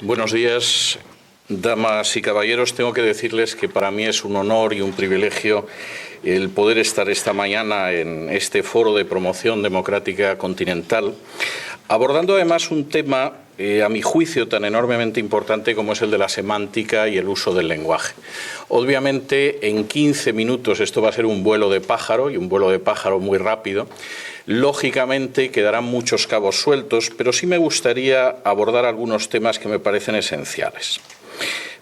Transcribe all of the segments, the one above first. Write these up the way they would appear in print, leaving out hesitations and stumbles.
Buenos días, damas y caballeros. Tengo que decirles que para mí es un honor y un privilegio el poder estar esta mañana en este foro de promoción democrática continental, abordando además un tema, a mi juicio, tan enormemente importante como es el de la semántica y el uso del lenguaje. Obviamente, en 15 minutos esto va a ser un vuelo de pájaro, y un vuelo de pájaro muy rápido. Lógicamente quedarán muchos cabos sueltos, pero sí me gustaría abordar algunos temas que me parecen esenciales.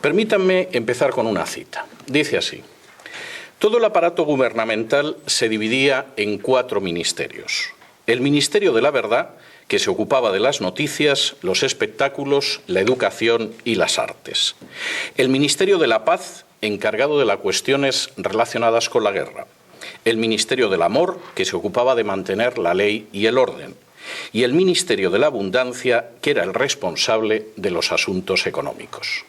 Permítanme empezar con una cita. Dice así: todo el aparato gubernamental se dividía en 4 ministerios. El Ministerio de la Verdad, que se ocupaba de las noticias, los espectáculos, la educación y las artes. El Ministerio de la Paz, encargado de las cuestiones relacionadas con la guerra. El Ministerio del Amor, que se ocupaba de mantener la ley y el orden, y el Ministerio de la Abundancia, que era el responsable de los asuntos económicos.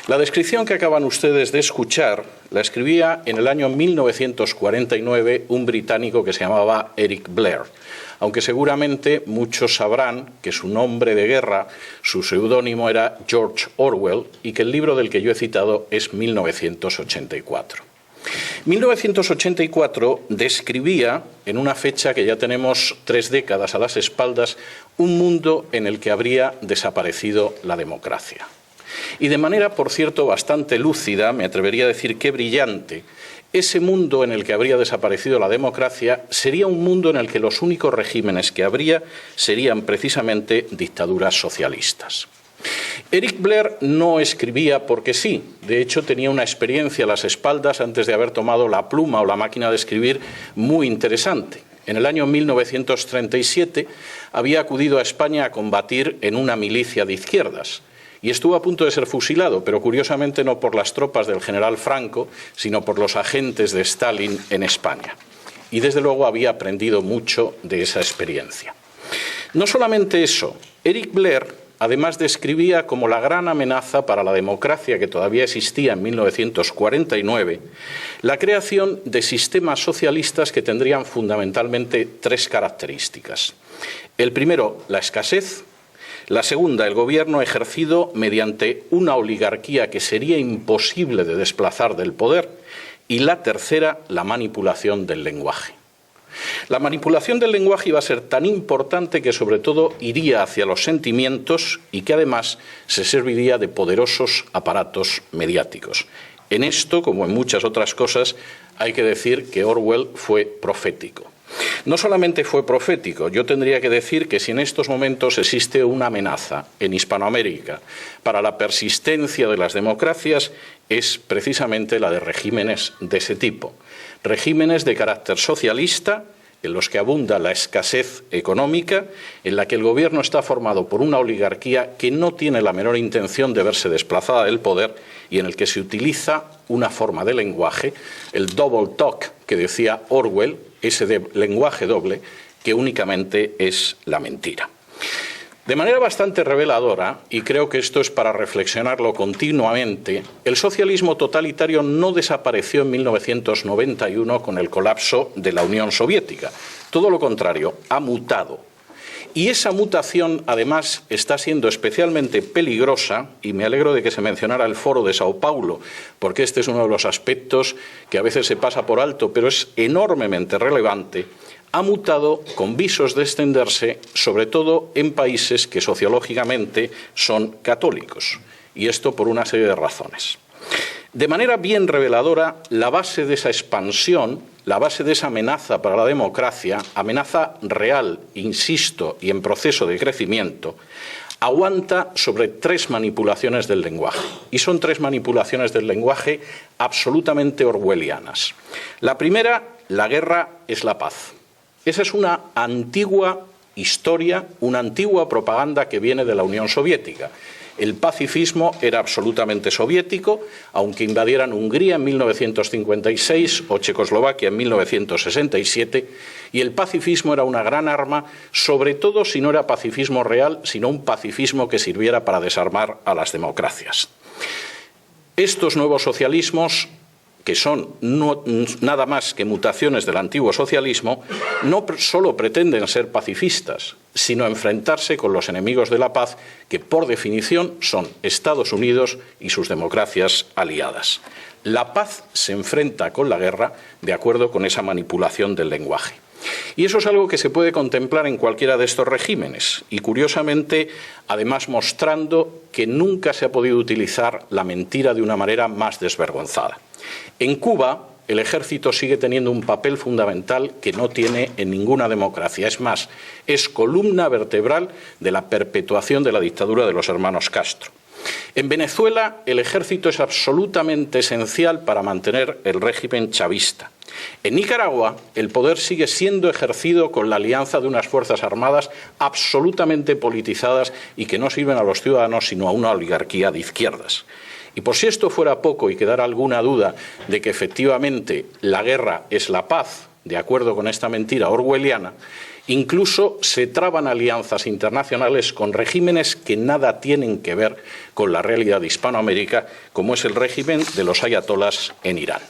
La descripción que acaban ustedes de escuchar la escribía en el año 1949 un británico que se llamaba Eric Blair, aunque seguramente muchos sabrán que su nombre de guerra, su seudónimo era George Orwell, y que el libro del que yo he citado es 1984. 1984 describía, en una fecha que ya tenemos 3 décadas a las espaldas, un mundo en el que habría desaparecido la democracia. Y de manera, por cierto, bastante lúcida, me atrevería a decir que brillante, ese mundo en el que habría desaparecido la democracia sería un mundo en el que los únicos regímenes que habría serían precisamente dictaduras socialistas. Eric Blair no escribía porque sí, de hecho tenía una experiencia a las espaldas antes de haber tomado la pluma o la máquina de escribir muy interesante. En el año 1937 había acudido a España a combatir en una milicia de izquierdas y estuvo a punto de ser fusilado, pero curiosamente no por las tropas del general Franco, sino por los agentes de Stalin en España. Y desde luego había aprendido mucho de esa experiencia. No solamente eso, Eric Blair además describía como la gran amenaza para la democracia que todavía existía en 1949, la creación de sistemas socialistas que tendrían fundamentalmente 3 características. El primero, la escasez. La segunda, el gobierno ejercido mediante una oligarquía que sería imposible de desplazar del poder. Y la tercera, la manipulación del lenguaje. La manipulación del lenguaje iba a ser tan importante que sobre todo iría hacia los sentimientos y que además se serviría de poderosos aparatos mediáticos. En esto, como en muchas otras cosas, hay que decir que Orwell fue profético. No solamente fue profético, yo tendría que decir que si en estos momentos existe una amenaza en Hispanoamérica para la persistencia de las democracias, es precisamente la de regímenes de ese tipo. Regímenes de carácter socialista, en los que abunda la escasez económica, en la que el gobierno está formado por una oligarquía que no tiene la menor intención de verse desplazada del poder y en el que se utiliza una forma de lenguaje, el double talk que decía Orwell, ese lenguaje doble que únicamente es la mentira. De manera bastante reveladora, y creo que esto es para reflexionarlo continuamente, el socialismo totalitario no desapareció en 1991 con el colapso de la Unión Soviética. Todo lo contrario, ha mutado. Y esa mutación, además, está siendo especialmente peligrosa, y me alegro de que se mencionara el Foro de Sao Paulo, porque este es uno de los aspectos que a veces se pasa por alto, pero es enormemente relevante. Ha mutado con visos de extenderse, sobre todo en países que sociológicamente son católicos, y esto por una serie de razones. De manera bien reveladora, la base de esa expansión, la base de esa amenaza para la democracia, amenaza real, insisto, y en proceso de crecimiento, aguanta sobre 3 manipulaciones del lenguaje. Y son 3 manipulaciones del lenguaje absolutamente orwellianas. La primera, la guerra es la paz. Esa es una antigua historia, una antigua propaganda que viene de la Unión Soviética. El pacifismo era absolutamente soviético, aunque invadieran Hungría en 1956 o Checoslovaquia en 1967, y el pacifismo era una gran arma, sobre todo si no era pacifismo real, sino un pacifismo que sirviera para desarmar a las democracias. Estos nuevos socialismos que son nada más que mutaciones del antiguo socialismo, no solo pretenden ser pacifistas, sino enfrentarse con los enemigos de la paz, que por definición son Estados Unidos y sus democracias aliadas. La paz se enfrenta con la guerra de acuerdo con esa manipulación del lenguaje. Y eso es algo que se puede contemplar en cualquiera de estos regímenes y, curiosamente, además mostrando que nunca se ha podido utilizar la mentira de una manera más desvergonzada. En Cuba, el ejército sigue teniendo un papel fundamental que no tiene en ninguna democracia. Es más, es columna vertebral de la perpetuación de la dictadura de los hermanos Castro. En Venezuela, el ejército es absolutamente esencial para mantener el régimen chavista. En Nicaragua, el poder sigue siendo ejercido con la alianza de unas fuerzas armadas absolutamente politizadas y que no sirven a los ciudadanos sino a una oligarquía de izquierdas. Y por si esto fuera poco y quedara alguna duda de que efectivamente la guerra es la paz, de acuerdo con esta mentira orwelliana, incluso se traban alianzas internacionales con regímenes que nada tienen que ver con la realidad de Hispanoamérica, como es el régimen de los ayatolás en Irán.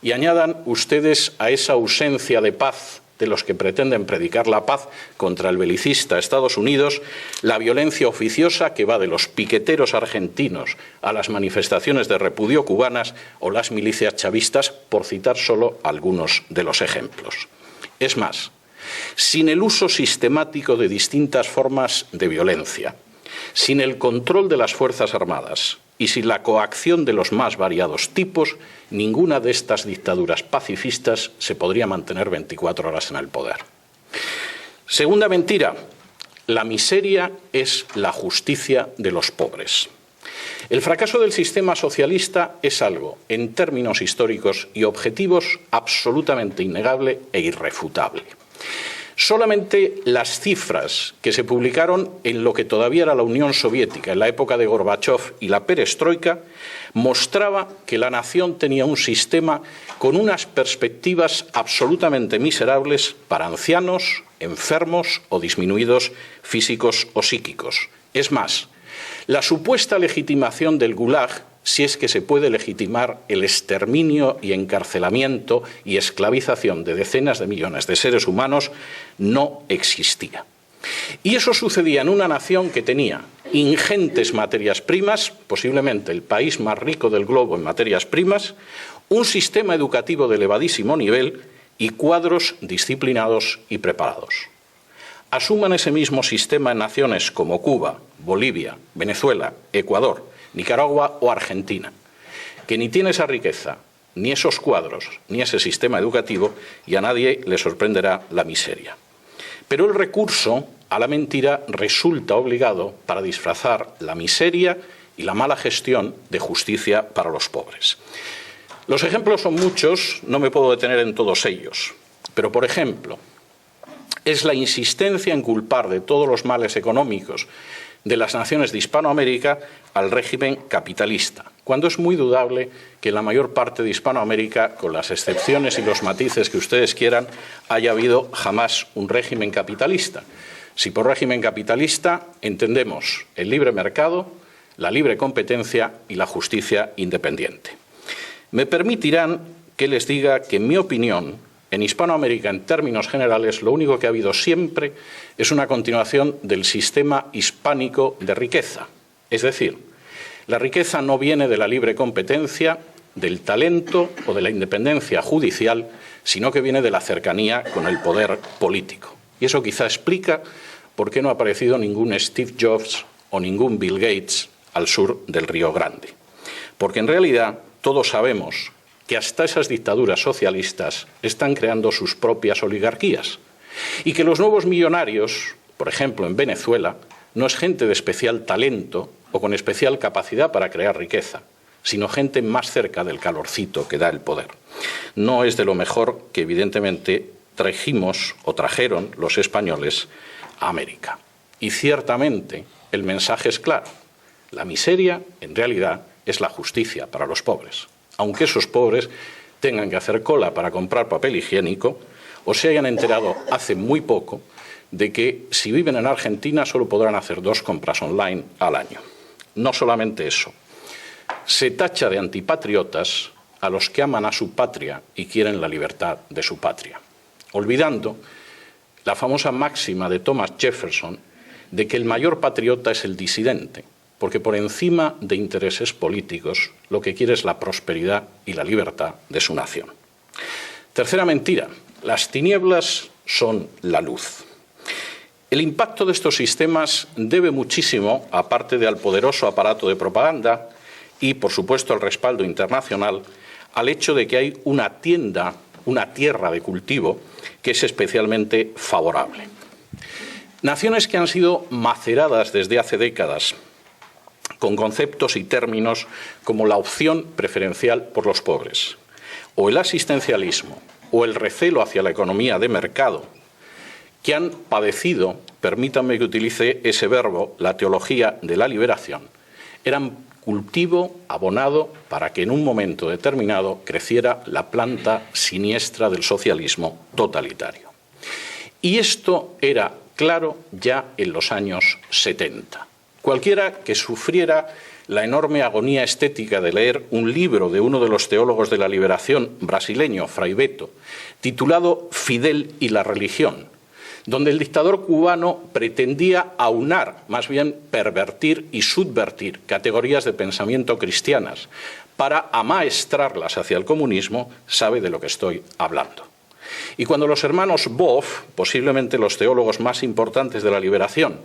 Y añadan ustedes a esa ausencia de paz de los que pretenden predicar la paz contra el belicista Estados Unidos, la violencia oficiosa que va de los piqueteros argentinos a las manifestaciones de repudio cubanas o las milicias chavistas, por citar solo algunos de los ejemplos. Es más, sin el uso sistemático de distintas formas de violencia, sin el control de las Fuerzas Armadas y sin la coacción de los más variados tipos, ninguna de estas dictaduras pacifistas se podría mantener 24 horas en el poder. Segunda mentira, la miseria es la justicia de los pobres. El fracaso del sistema socialista es algo, en términos históricos y objetivos, absolutamente innegable e irrefutable. Solamente las cifras que se publicaron en lo que todavía era la Unión Soviética, en la época de Gorbachov y la perestroika, mostraba que la nación tenía un sistema con unas perspectivas absolutamente miserables para ancianos, enfermos o disminuidos físicos o psíquicos. Es más, la supuesta legitimación del Gulag, si es que se puede legitimar el exterminio y encarcelamiento y esclavización de decenas de millones de seres humanos, no existía. Y eso sucedía en una nación que tenía ingentes materias primas, posiblemente el país más rico del globo en materias primas, un sistema educativo de elevadísimo nivel y cuadros disciplinados y preparados. Asuman ese mismo sistema en naciones como Cuba, Bolivia, Venezuela, Ecuador, Nicaragua o Argentina, que ni tiene esa riqueza, ni esos cuadros, ni ese sistema educativo, y a nadie le sorprenderá la miseria. Pero el recurso a la mentira resulta obligado para disfrazar la miseria y la mala gestión de justicia para los pobres. Los ejemplos son muchos, no me puedo detener en todos ellos, pero por ejemplo, es la insistencia en culpar de todos los males económicos de las naciones de Hispanoamérica al régimen capitalista, cuando es muy dudable que en la mayor parte de Hispanoamérica, con las excepciones y los matices que ustedes quieran, haya habido jamás un régimen capitalista. Si por régimen capitalista entendemos el libre mercado, la libre competencia y la justicia independiente. Me permitirán que les diga que, en mi opinión, en Hispanoamérica, en términos generales, lo único que ha habido siempre es una continuación del sistema hispánico de riqueza. Es decir, la riqueza no viene de la libre competencia, del talento o de la independencia judicial, sino que viene de la cercanía con el poder político. Y eso quizá explica por qué no ha aparecido ningún Steve Jobs o ningún Bill Gates al sur del Río Grande. Porque en realidad todos sabemos que hasta esas dictaduras socialistas están creando sus propias oligarquías y que los nuevos millonarios, por ejemplo en Venezuela, no es gente de especial talento o con especial capacidad para crear riqueza, sino gente más cerca del calorcito que da el poder. No es de lo mejor que evidentemente trajimos o trajeron los españoles a América. Y ciertamente el mensaje es claro. La miseria, en realidad, es la justicia para los pobres. Aunque esos pobres tengan que hacer cola para comprar papel higiénico o se hayan enterado hace muy poco de que si viven en Argentina solo podrán hacer 2 compras online al año. No solamente eso, se tacha de antipatriotas a los que aman a su patria y quieren la libertad de su patria, olvidando la famosa máxima de Thomas Jefferson de que el mayor patriota es el disidente, porque por encima de intereses políticos lo que quiere es la prosperidad y la libertad de su nación. Tercera mentira, las tinieblas son la luz. El impacto de estos sistemas debe muchísimo, aparte de al poderoso aparato de propaganda y, por supuesto, al respaldo internacional, al hecho de que hay una tierra de cultivo que es especialmente favorable. Naciones que han sido maceradas desde hace décadas con conceptos y términos como la opción preferencial por los pobres, o el asistencialismo, o el recelo hacia la economía de mercado, que han padecido, permítanme que utilice ese verbo, la teología de la liberación, eran cultivo abonado para que en un momento determinado creciera la planta siniestra del socialismo totalitario. Y esto era claro ya en los años 70. Cualquiera que sufriera la enorme agonía estética de leer un libro de uno de los teólogos de la liberación brasileño, Frei Beto, titulado Fidel y la religión, donde el dictador cubano pretendía aunar, más bien pervertir y subvertir categorías de pensamiento cristianas para amaestrarlas hacia el comunismo, sabe de lo que estoy hablando. Y cuando los hermanos Boff, posiblemente los teólogos más importantes de la liberación,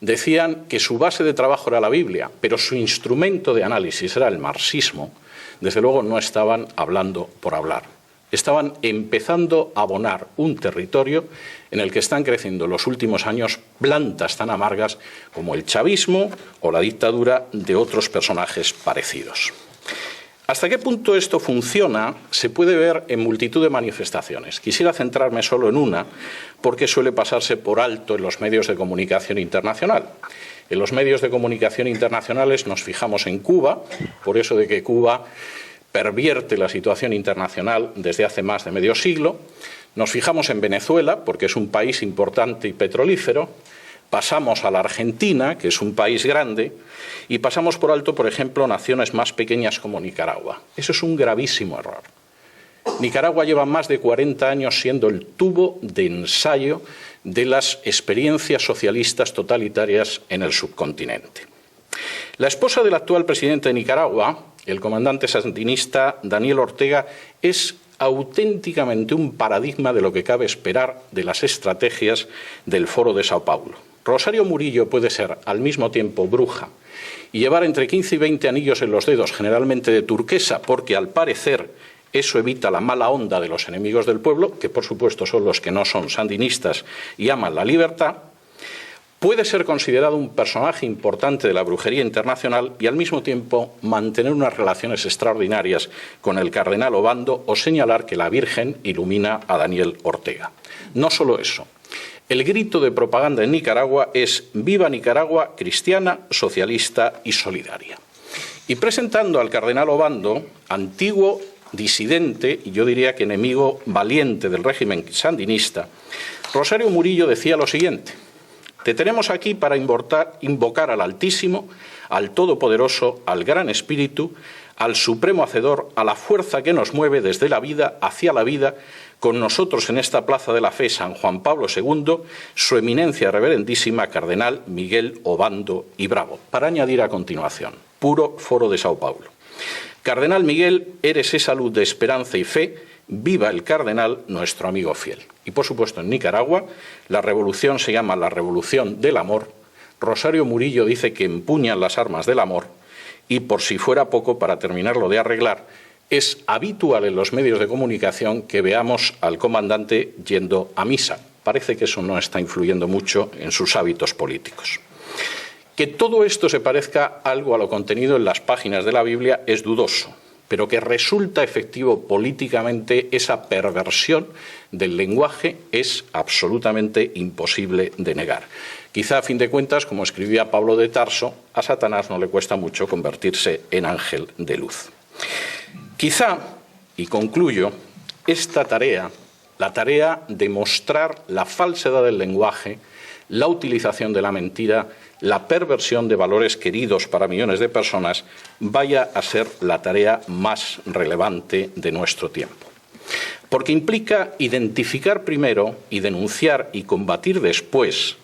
decían que su base de trabajo era la Biblia, pero su instrumento de análisis era el marxismo, desde luego no estaban hablando por hablar. Estaban empezando a abonar un territorio en el que están creciendo en los últimos años plantas tan amargas como el chavismo o la dictadura de otros personajes parecidos. ¿Hasta qué punto esto funciona? Se puede ver en multitud de manifestaciones. Quisiera centrarme solo en una, porque suele pasarse por alto en los medios de comunicación internacional. En los medios de comunicación internacionales nos fijamos en Cuba, por eso de que Cuba pervierte la situación internacional desde hace más de medio siglo. Nos fijamos en Venezuela, porque es un país importante y petrolífero. Pasamos a la Argentina, que es un país grande, y pasamos por alto, por ejemplo, naciones más pequeñas como Nicaragua. Eso es un gravísimo error. Nicaragua lleva más de 40 años siendo el tubo de ensayo de las experiencias socialistas totalitarias en el subcontinente. La esposa del actual presidente de Nicaragua, el comandante sandinista Daniel Ortega, es auténticamente un paradigma de lo que cabe esperar de las estrategias del Foro de Sao Paulo. Rosario Murillo puede ser al mismo tiempo bruja y llevar entre 15 y 20 anillos en los dedos, generalmente de turquesa, porque al parecer eso evita la mala onda de los enemigos del pueblo, que por supuesto son los que no son sandinistas y aman la libertad. Puede ser considerado un personaje importante de la brujería internacional y al mismo tiempo mantener unas relaciones extraordinarias con el cardenal Obando o señalar que la Virgen ilumina a Daniel Ortega. No solo eso. El grito de propaganda en Nicaragua es «Viva Nicaragua, cristiana, socialista y solidaria». Y presentando al cardenal Obando, antiguo disidente y yo diría que enemigo valiente del régimen sandinista, Rosario Murillo decía lo siguiente: «Te tenemos aquí para invocar al Altísimo, al Todopoderoso, al Gran Espíritu, al Supremo Hacedor, a la fuerza que nos mueve desde la vida hacia la vida, con nosotros en esta Plaza de la Fe San Juan Pablo II, su eminencia reverendísima Cardenal Miguel Obando y Bravo». Para añadir a continuación, puro Foro de Sao Paulo: «Cardenal Miguel, eres esa luz de esperanza y fe, viva el cardenal, nuestro amigo fiel». Y por supuesto en Nicaragua la revolución se llama la Revolución del Amor. Rosario Murillo dice que empuñan las armas del amor y, por si fuera poco, para terminarlo de arreglar, es habitual en los medios de comunicación que veamos al comandante yendo a misa. Parece que eso no está influyendo mucho en sus hábitos políticos. Que todo esto se parezca algo a lo contenido en las páginas de la Biblia es dudoso, pero que resulta efectivo políticamente esa perversión del lenguaje es absolutamente imposible de negar. Quizá, a fin de cuentas, como escribía Pablo de Tarso, a Satanás no le cuesta mucho convertirse en ángel de luz. Quizá, y concluyo, esta tarea, la tarea de mostrar la falsedad del lenguaje, la utilización de la mentira, la perversión de valores queridos para millones de personas, vaya a ser la tarea más relevante de nuestro tiempo. Porque implica identificar primero y denunciar y combatir después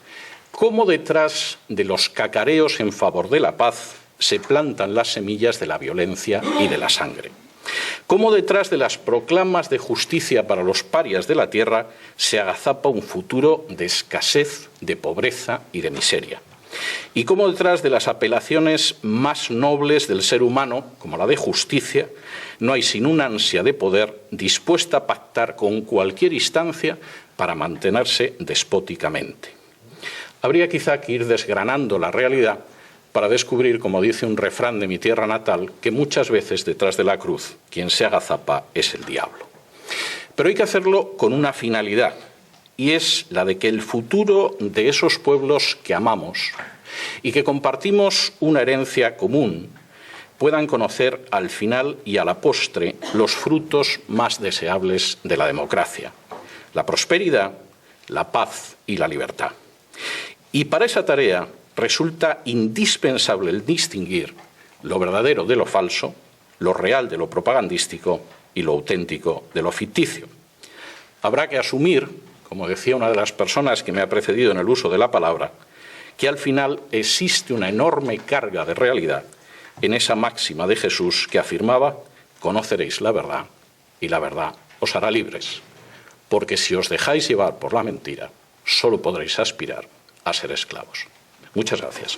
cómo detrás de los cacareos en favor de la paz se plantan las semillas de la violencia y de la sangre. Cómo detrás de las proclamas de justicia para los parias de la tierra se agazapa un futuro de escasez, de pobreza y de miseria. Y cómo detrás de las apelaciones más nobles del ser humano, como la de justicia, no hay sino una ansia de poder dispuesta a pactar con cualquier instancia para mantenerse despóticamente. Habría quizá que ir desgranando la realidad para descubrir, como dice un refrán de mi tierra natal, que muchas veces detrás de la cruz quien se agazapa es el diablo. Pero hay que hacerlo con una finalidad, y es la de que el futuro de esos pueblos que amamos y que compartimos una herencia común puedan conocer al final y a la postre los frutos más deseables de la democracia: la prosperidad, la paz y la libertad. Y para esa tarea resulta indispensable el distinguir lo verdadero de lo falso, lo real de lo propagandístico y lo auténtico de lo ficticio. Habrá que asumir, como decía una de las personas que me ha precedido en el uso de la palabra, que al final existe una enorme carga de realidad en esa máxima de Jesús que afirmaba: conoceréis la verdad y la verdad os hará libres, porque si os dejáis llevar por la mentira, solo podréis aspirar a ser esclavos. Muchas gracias.